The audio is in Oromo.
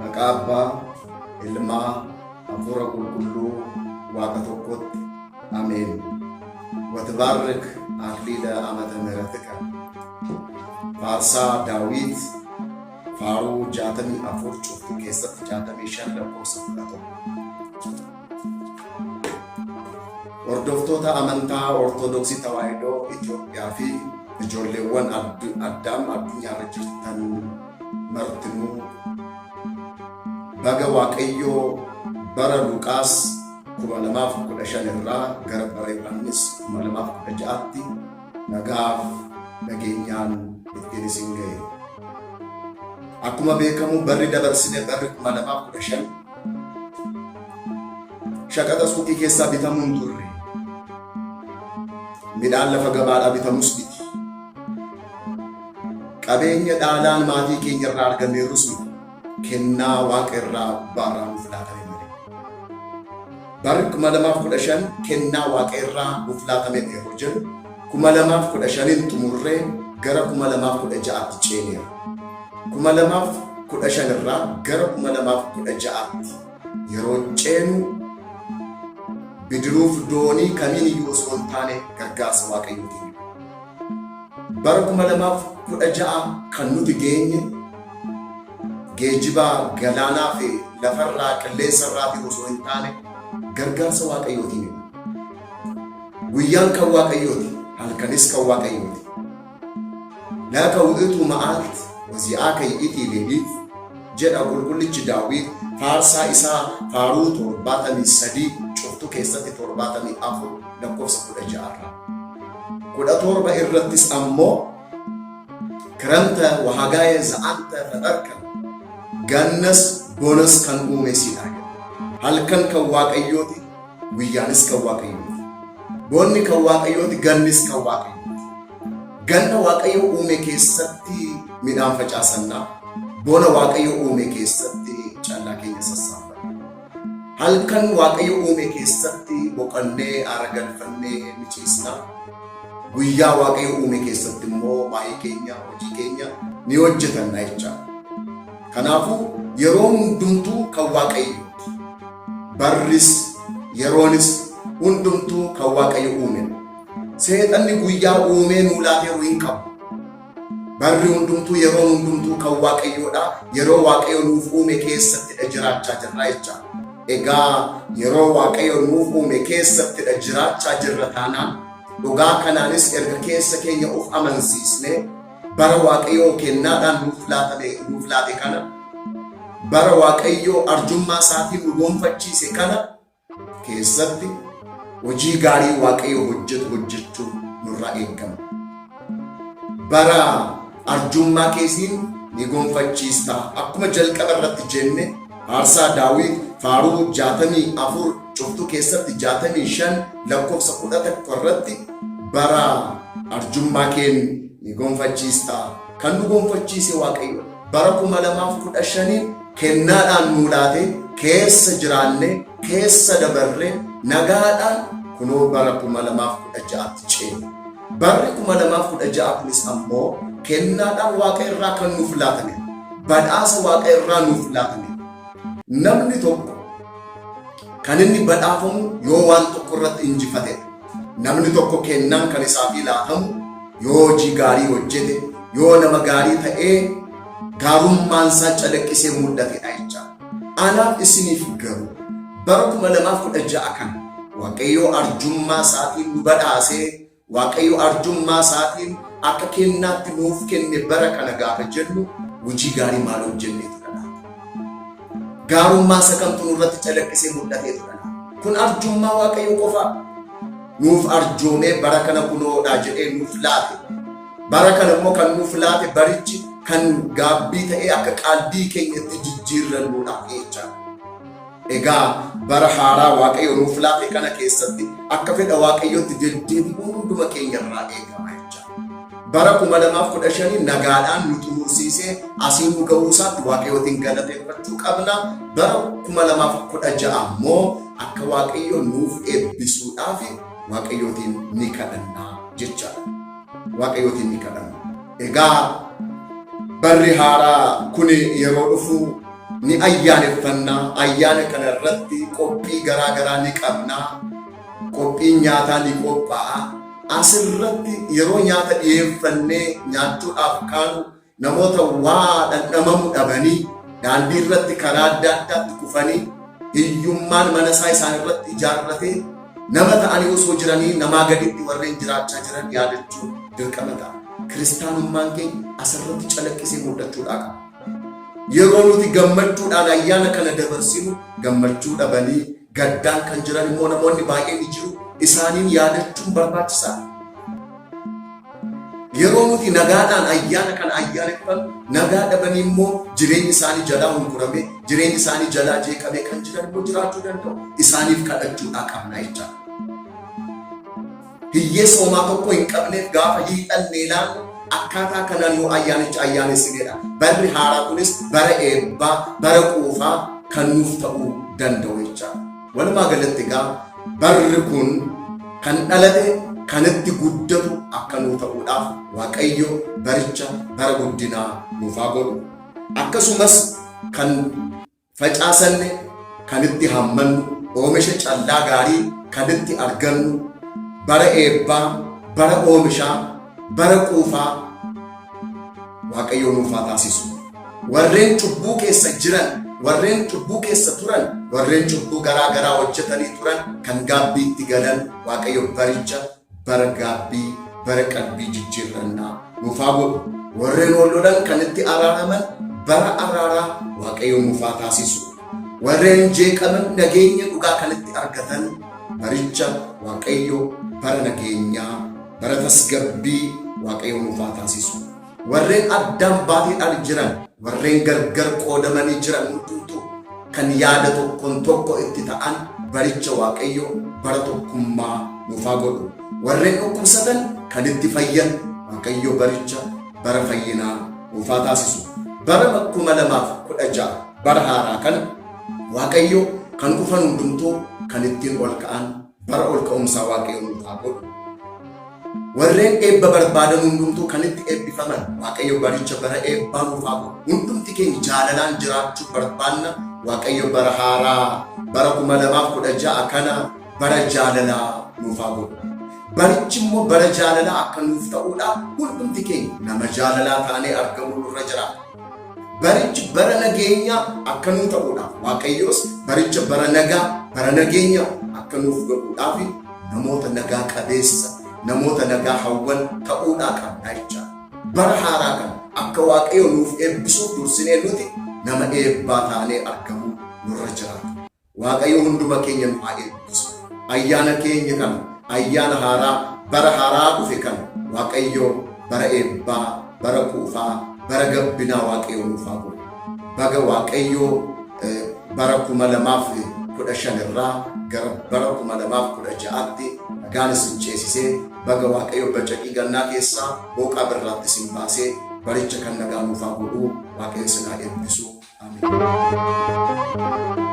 Makaba, Ilma, Amfura Kulkullu, Wakatokot, Amen. وتبارك أكليل أمد مرتك فارسا داويد فارو جاتمي أفور شوفتو كيست جاتمي شان لكو سفلتو وردفتوتا أمنتا أورتودوكسي توايدو إثيوبيا في إجوليوان أدام الدنيا رجلتن مرتنو بغا واقيو برا لوكاس kumalamaaf kudha shanirraa gara bara Yohaannis kumalamaaf kudha ja'aatti nagaaf nageenyaan ittiin isin ga'e. Akkuma beekamu barri dabarsine barri kumalamaaf kudha shan shaqaxa suuqii keessaa bitamuu hin turre. Midhaan lafa gabaadhaa bitamus miti. Qabeenya dhaalaan maatii keenya irraa argameerus miti. Kennaa waaqa irraa baaraan filaatame. Barri kumalamaaf kudha shan kennaa waaqa irraa nuuf laatame yeroo jedhu kumalamaaf kudha shanin xumurree gara kumalamaaf kudha ja'aatti ceeneera. Kumalamaaf kudha shanirraa gara kumalamaaf kudha ja'aatti yeroo ceenu bidiruuf doonii kamiin iyyuu osoo hin taane gargaarsa waaqayyootiin. Bara kumalamaaf kudha ja'a kan nuti geenye geejjiba galaanaa fi lafarraa qilleensarraa osoo hin taane gargaarsa waaqayyootiin. Guyyaan kan waaqayyooti, halkanis kan waaqayyooti. Laaka wu'itu ma'aat wazi'aa kay'iitii leeliif jedha qulqullichi Daawit faarsaa isaa faaruu 73 cuftu keessatti 74 lakkoofsa 16 17 irrattis ammoo kiramta wahagaa'e za'anta fadharka gannas bonas kan uume siidha. Halkan kan waaqayyooti, guyyaanis kan waaqayyooti. Boonni kan waaqayyooti, gannis kan waaqayyooti. Ganna waaqayyo uume keessatti midhaan facaasannaa, bona waaqayyo uume keessatti callaa keenya sassaabanna. Halkan waaqayyo uume keessatti boqonnee aara galfannee ni ciisna. Guyyaa waaqayyo uume keessatti immoo baay'ee keenya, hojii keenya ni hojjetanna jecha. Kanaafuu yeroo hundumtuu kan waaqayyo barris yeroonis hundumtuu kan waaqayyo uume. Seexanni guyyaa uumee nuu laateeru hin qabu. Barri hundumtuu yeroo hundumtuu kan waaqayyoodha. Yeroo waaqayyo nuuf uume keessattidha jiraachaa jirra jecha. Egaa yeroo waaqayyo nuuf uume keessattidha jiraachaa jirra taanaan dhugaa kanaanis erga keessa keenya of amansiisnee bara waaqayyo kennaadhaan nuuf laate kana bara waaqayyo arjummaa isaatiin nu gonfachiise kana keessatti hojii gaarii waaqayyo hojjechuu nurraa eegama. Bara arjummaa keessiin ni gonfachiista. Akkuma jalqaba irratti jenne faarsaa Daawit faaruu 64 cuftu keessatti 65 lakkoofsa 11 irratti bara arjummaa keen ni gonfachiista. Kan nu gonfachiise waaqayyo bara 2015 kennaadhaan nuu laate keessa jiraanne keessa dabarre nagaadhaan kunoo bara 2016tti ceene. Barri 2016 kunis ammoo kennaadhaan waaqa irraa kan nuuf laatame, badhaasa waaqa irraa nuuf laatame. Namni tokko kan inni badhaafamu yoo waan tokko irratti injifate, namni tokko kennaan kan isaaf laatamu yoo hojii gaarii hojjete, yoo nama gaarii ta'ee gaarummaan isaa calaqqisee mul'atedha jecha. Anaaf isiniif garuu bara 2016 kana waaqayyo arjummaa isaatiin nu badhaasee, waaqayyo arjummaa isaatiin akka kennaatti nuuf kenne bara kana gaafa jennu hojii gaarii maal hojjenneetu dha. Gaarummaa isa kamtu nurratti calaqqisee mul'ateetu dha. Kun arjummaa waaqayyo qofa. Nuuf arjoomee bara kana kunoodha jedhee nuuf laate. Bara kana immoo kan nuuf laate barichi kan gaabbii ta'ee akka qalbii keenyatti jijjiirrannuudhaaf jecha. Egaa bara haaraa waaqayyo nuuf laate kana keessatti akka fedha waaqayyotti deddeebi'uun hunduma keenya irraa eegama jecha. Bara 2015 nagaadhaan nu xumursiisee asii nu ga'uu isaatti waaqayyootiin galateeffachuu qabna. Bara 2016 immoo akka waaqayyo nuuf eebbisuudhaaf waaqayyootiin ni kadhanna jechaadha. Waaqayyootiin ni kadhanna. Egaa barri haaraa kun yeroo dhufu ni ayyaaneffannaa. Ayyaana kana irratti qophii garaa garaa ni qabnaa. Qophiin nyaataa ni qophaa'a. Asirratti yeroo nyaata dhiyeeffannee nyaachuudhaaf kaanu namoota waa dhandhamamu dhabanii daandii irratti karaa adda addaatti kufanii hiyyummaan mana isaa isaan irratti ijaarratee nama ta'anii osoo jiranii namaa gaditti warreen jiraachaa jiran yaadachuun dirqama ta'a. Kiristaanummaan keenya asirratti calaqqisee mul'achuudhaa qaba. Yeroo nuti gammachuudhaan ayyaana kana dabarsinu gammachuu dhabanii gaddaan kan jiran immoo namoonni baay'een ni jiru. Isaaniin yaadachuun barbaachisaadha. Yeroo nuti nagaadhaan ayyaana kana ayyaaneffannu nagaa dhabanii immoo jireenyi isaanii jalaa hunkuramee jireenyi isaanii jalaa jeeqamee kan jiran immoo jiraachuu danda'u. Isaaniif kadhachuudhaa qabna jechaadha. Hiyyeessa homaa tokko hin qabneef gaafa hiixannee ilaallu akkaataa kanaan yoo ayyaanicha ayyaanessinedha. Barri haaraa kunis bara eebbaa, bara quufaa kan nuuf ta'uu danda'u jechaadha. Walumaa galatti egaa barri kun kan dhalate kanatti guddatu akka nuu ta'uudhaaf Waaqayyo baricha bara guddinaa nuuf haa godhu. Akkasumas kan facaasanne kan itti hammannu oomisha callaa gaarii kan itti argannu bara eebbaa, bara oomishaa, bara quufaa Waaqayyo nuuf haa taasisu. Warreen cubbuu keessa jiran, warreen cubbuu keessa turan, warreen cubbuu garaa garaa hojjetanii turan kan gaabbiitti galan Waaqayyo baricha bara gaabbii, bara qalbii jijjiirrannaa nuuf haa godhu. Warreen wal lolan kan itti araaraman bara araaraa Waaqayyo nuuf haa taasisu. Warreen jeeqaman nageenya dhugaa kan itti argatan baricha Waaqayyo bara nageenyaa, bara tasgabbii Waaqayyo nuuf haa taasisu. Warreen addaan baateedhaan jiran, warreen gargar qoodamanii jiran hundumtuu kan yaada tokkoon tokko itti ta'an baricha Waaqayyo bara tokkummaa nuuf haa godhu. Warreen dhukkubsatan kan itti fayyan Waaqayyo baricha bara fayyinaa nuuf haa taasisu. Bara 2016 bara haaraa kana Waaqayyo kan kufan hundumtuu kan ittiin ol ka'an bara ol ka'umsaa Waaqayyo nuuf haa godhu. Warreen eebba barbaadan hundumtuu kan itti eebbifaman Waaqayyo baricha bara eebbaa nuuf haa godhu. Hundumti keenya jaalalaan jiraachuu barbaanna. Waaqayyo bara haaraa bara 2016 kana bara jaalalaa nuuf haa godhu. Barichi immoo bara jaalalaa akka nuuf ta'uudhaaf hundumti keenya nama jaalalaa taanee argamuu nurra jiraata. Barichi bara nageenyaa akka nuuf ta'uudhaaf Waaqayyos baricha bara nagaa, bara nageenyaa akka nuuf godhuudhaaf namoota nagaa qabeessa, namoota nagaa hawwan ta'uudhaa qabna jecha. Bara haaraa kana akka Waaqayyo nuuf eebbisuuf dursinee nuti nama eebbaa taanee argamuu nurra jiraata. Waaqayyo hunduma keenya nu haa eebbisu. Ayyaana keenya kana, ayyaana haaraa, bara haaraa dhufe kana Waaqayyo bara eebbaa, bara quufaa, bara gabbinaa Waaqayyo nuuf haa godhu. Baga Waaqayyo bara 2015 irraa gara bara 2016tti nagaan isin ceesisee baga Waaqayyo bacaqii gannaa keessaa booqaa birraatti isin baasee baricha kan nagaa nuuf haa godhu. Waaqayyo isin haa eebbisu. Amiin.